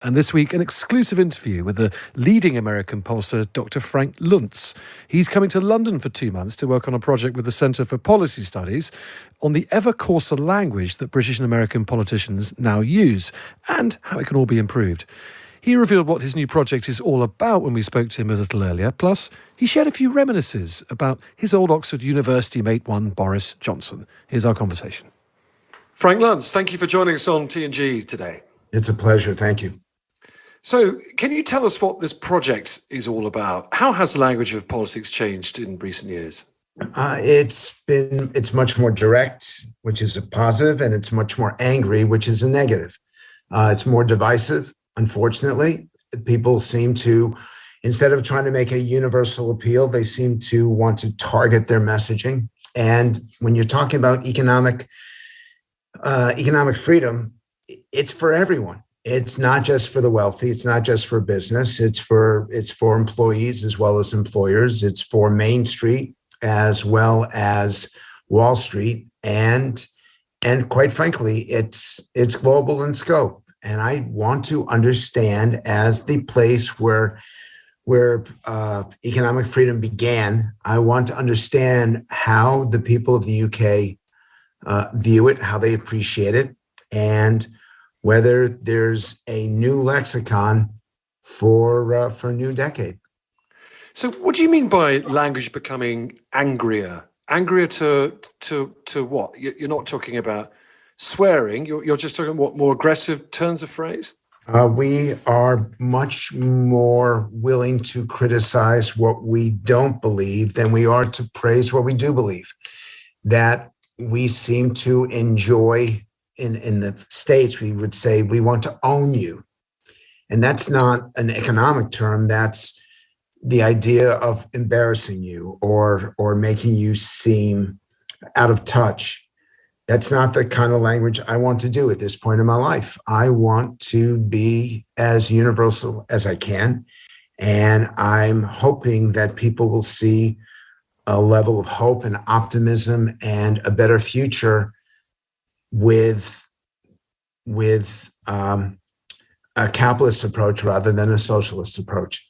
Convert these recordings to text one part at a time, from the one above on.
And this week, an exclusive interview with the leading American pollster, Dr. Frank Luntz. He's coming to London for 2 months to work on a project with the Centre for Policy Studies on the ever coarser language that British and American politicians now use and how it can all be improved. He revealed what his new project is all about when we spoke to him a little earlier. Plus, he shared a few reminiscences about his old Oxford University mate one, Boris Johnson. Here's our conversation. Frank Luntz, thank you for joining us on T&G today. It's a pleasure. Thank you. So, can you tell us what this project is all about? How has the language of politics changed in recent years? It's much more direct, which is a positive, and it's much more angry, which is a negative. It's more divisive, unfortunately. People seem to, instead of trying to make a universal appeal, they seem to want to target their messaging. And when you're talking about economic freedom, it's for everyone. It's not just for the wealthy. It's not just for business. It's for employees as well as employers. It's for Main Street as well as Wall Street. And quite frankly, it's global in scope. And I want to understand, as the place where economic freedom began, I want to understand how the people of the UK view it, how they appreciate it, and whether there's a new lexicon for a new decade. So what do you mean by language becoming angrier? Angrier to what? You're not talking about swearing. You're just talking what, more aggressive turns of phrase? We are much more willing to criticize what we don't believe than we are to praise what we do believe. That we seem to enjoy. In the States, we would say, we want to own you. And that's not an economic term. That's the idea of embarrassing you or making you seem out of touch. That's not the kind of language I want to do at this point in my life. I want to be as universal as I can. And I'm hoping that people will see a level of hope and optimism and a better future with a capitalist approach rather than a socialist approach.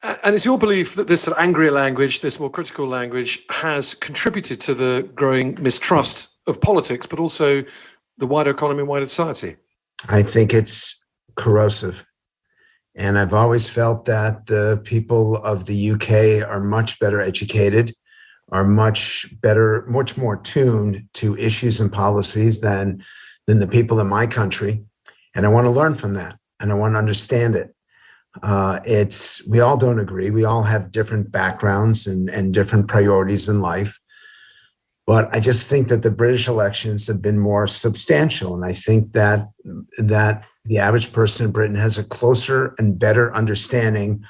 And it's your belief that this sort of angrier language, this more critical language, has contributed to the growing mistrust of politics, but also the wider economy and wider society? I think it's corrosive. And I've always felt that the people of the UK are much better educated, are much more tuned to issues and policies than the people in my country. And I want to learn from that, and I want to understand it. We all don't agree. We all have different backgrounds and different priorities in life. But I just think that the British elections have been more substantial. And I think that the average person in Britain has a closer and better understanding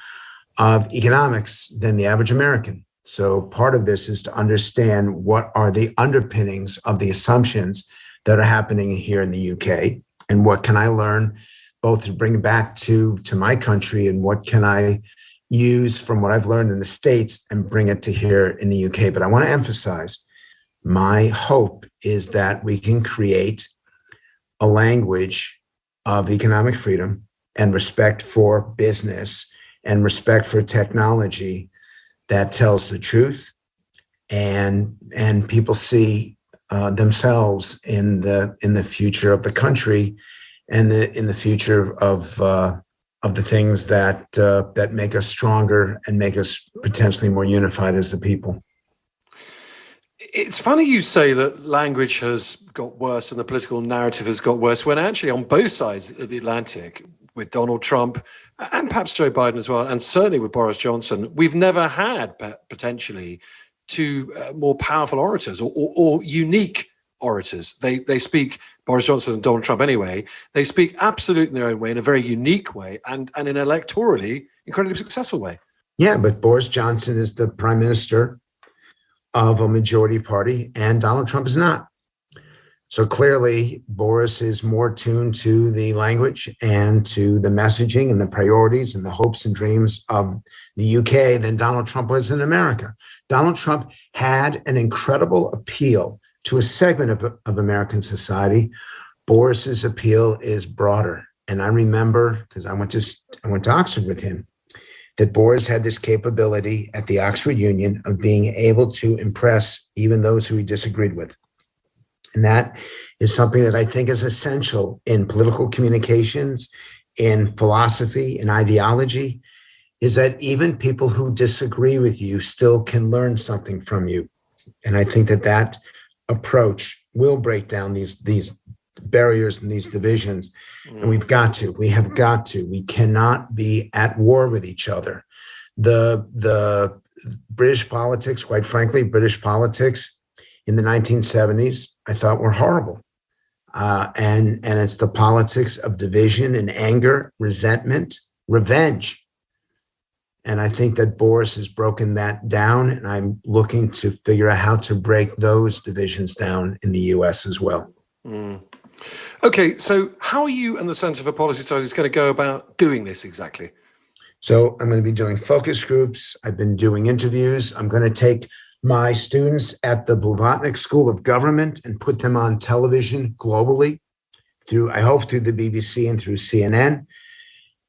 of economics than the average American. So part of this is to understand what are the underpinnings of the assumptions that are happening here in the UK, and what can I learn both to bring back to my country, and what can I use from what I've learned in the States and bring it to here in the UK. But I want to emphasize, my hope is that we can create a language of economic freedom and respect for business and respect for technology that tells the truth, and people see themselves in the future of the country, and in the future of the things that make us stronger and make us potentially more unified as a people. It's funny you say that language has got worse and the political narrative has got worse, when actually on both sides of the Atlantic, with Donald Trump and perhaps Joe Biden as well, and certainly with Boris Johnson, we've never had potentially two more powerful orators or unique orators. They speak, Boris Johnson and Donald Trump anyway, they speak absolutely in their own way, in a very unique way, and in an electorally incredibly successful way. Yeah, but Boris Johnson is the prime minister of a majority party, and Donald Trump is not. So clearly, Boris is more tuned to the language and to the messaging and the priorities and the hopes and dreams of the UK than Donald Trump was in America. Donald Trump had an incredible appeal to a segment of American society. Boris's appeal is broader, And I remember, because I went to Oxford with him, that Boris had this capability at the Oxford Union of being able to impress even those who he disagreed with. And that is something that I think is essential in political communications, in philosophy, in ideology, is that even people who disagree with you still can learn something from you. And I think that approach will break down these barriers and these divisions. And we have got to. We cannot be at war with each other. The British politics, quite frankly, British politics in the 1970s, I thought were horrible. And it's the politics of division and anger, resentment, revenge. And I think that Boris has broken that down, and I'm looking to figure out how to break those divisions down in the US as well. Okay, so how are you and the Centre for Policy Studies going to go about doing this exactly? So I'm going to be doing focus groups. I've been doing interviews. I'm going to take my students at the Blavatnik School of Government and put them on television globally I hope through the BBC and through CNN.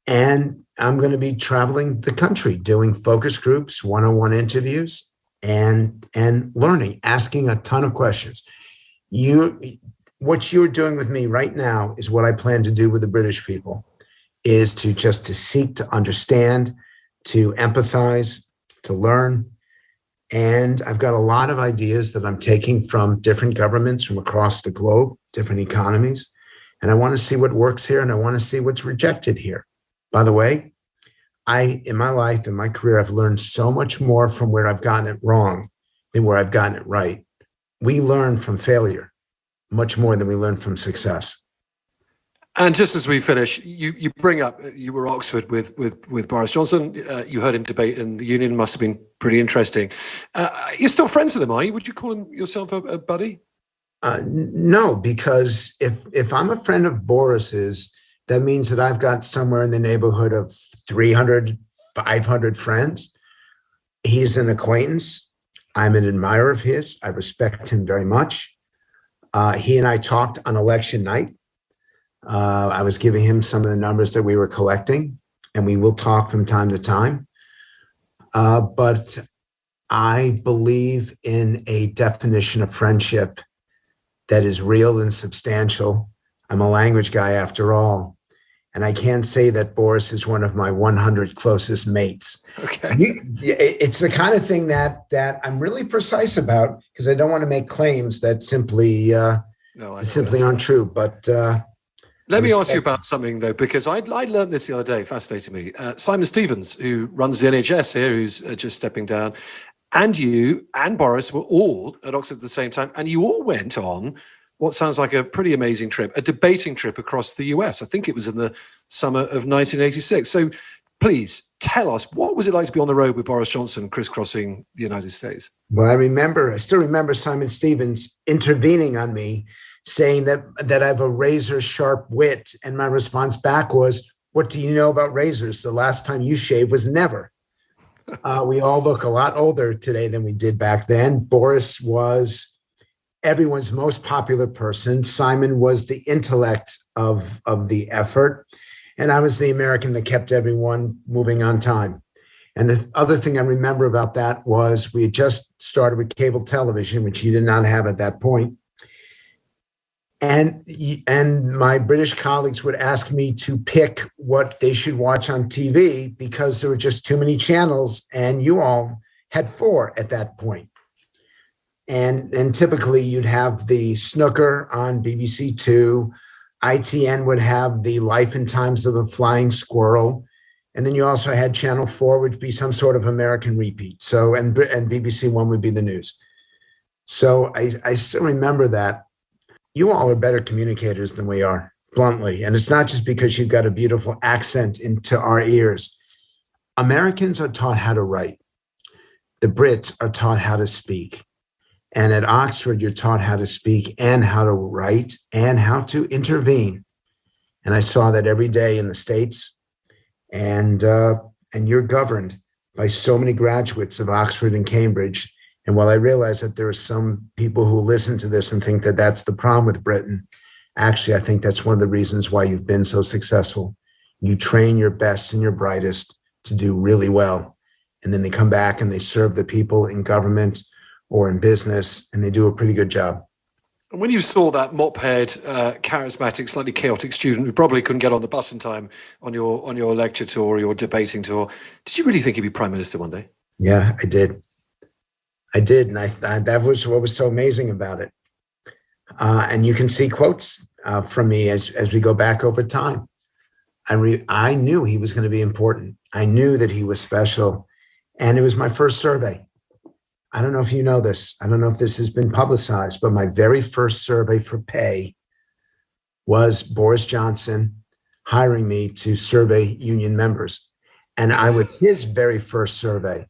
And I'm going to be traveling the country, doing focus groups, one-on-one interviews, and learning, asking a ton of questions. What you're doing with me right now is what I plan to do with the British people, is to seek to understand, to empathize, to learn. And I've got a lot of ideas that I'm taking from different governments from across the globe, different economies. And I want to see what works here, and I want to see what's rejected here. By the way, in my life, in my career, I've learned so much more from where I've gotten it wrong than where I've gotten it right. We learn from failure much more than we learn from success. And just as we finish, you bring up, you were at Oxford with Boris Johnson. You heard him debate in the Union, must have been pretty interesting. You're still friends with him, are you? Would you call yourself a buddy? No, because if I'm a friend of Boris's, that means that I've got somewhere in the neighborhood of 300, 500 friends. He's an acquaintance. I'm an admirer of his. I respect him very much. He and I talked on election night. I was giving him some of the numbers that we were collecting, and we will talk from time to time. But I believe in a definition of friendship that is real and substantial. I'm a language guy after all. And I can't say that Boris is one of my 100 closest mates. Okay. It's the kind of thing that I'm really precise about, because I don't want to make claims that simply aren't true. But let me ask you about something, though, because I learned this the other day, fascinating me. Simon Stevens, who runs the NHS here, who's just stepping down, and you and Boris were all at Oxford at the same time, and you all went on what sounds like a pretty amazing trip, a debating trip across the US. I think it was in the summer of 1986. So please tell us, what was it like to be on the road with Boris Johnson crisscrossing the United States? Well, I still remember Simon Stevens intervening on me, saying that I have a razor sharp wit. And my response back was, what do you know about razors? The last time you shaved was never. We all look a lot older today than we did back then. Boris was everyone's most popular person. Simon was the intellect of the effort. And I was the American that kept everyone moving on time. And the other thing I remember about that was we had just started with cable television, which you did not have at that point. And my British colleagues would ask me to pick what they should watch on TV because there were just too many channels, and you all had 4 at that point. And typically you'd have the snooker on BBC Two. ITN would have the Life and Times of the Flying Squirrel. And then you also had Channel 4, which would be some sort of American repeat. So, and BBC One would be the news. So I still remember that. You all are better communicators than we are, bluntly. And it's not just because you've got a beautiful accent into our ears. Americans are taught how to write. The Brits are taught how to speak. And at Oxford, you're taught how to speak and how to write and how to intervene. And I saw that every day in the States. And you're governed by so many graduates of Oxford and Cambridge. And while I realize that there are some people who listen to this and think that that's the problem with Britain, Actually, I think that's one of the reasons why you've been so successful. You train your best and your brightest to do really well. And then they come back and they serve the people in government or in business, and they do a pretty good job. And when you saw that mop-head, charismatic, slightly chaotic student who probably couldn't get on the bus in time on your lecture tour or your debating tour, did you really think he'd be prime minister one day? Yeah, I did. And that was what was so amazing about it. And you can see quotes from me as we go back over time. I knew he was going to be important. I knew that he was special. And it was my first survey. I don't know if you know this. I don't know if this has been publicized, but my very first survey for pay was Boris Johnson hiring me to survey union members. And I was his very first survey.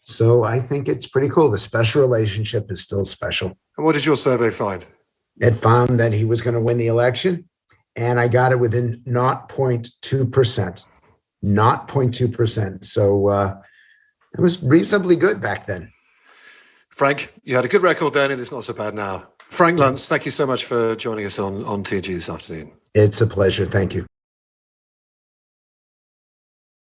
So I think it's pretty cool. The special relationship is still special. And what did your survey find? It found that he was going to win the election, and I got it within 0.2%. 0.2%. So it was reasonably good back then. Frank, you had a good record then, and it's not so bad now. Frank Luntz, thank you so much for joining us on TNG this afternoon. It's a pleasure. Thank you.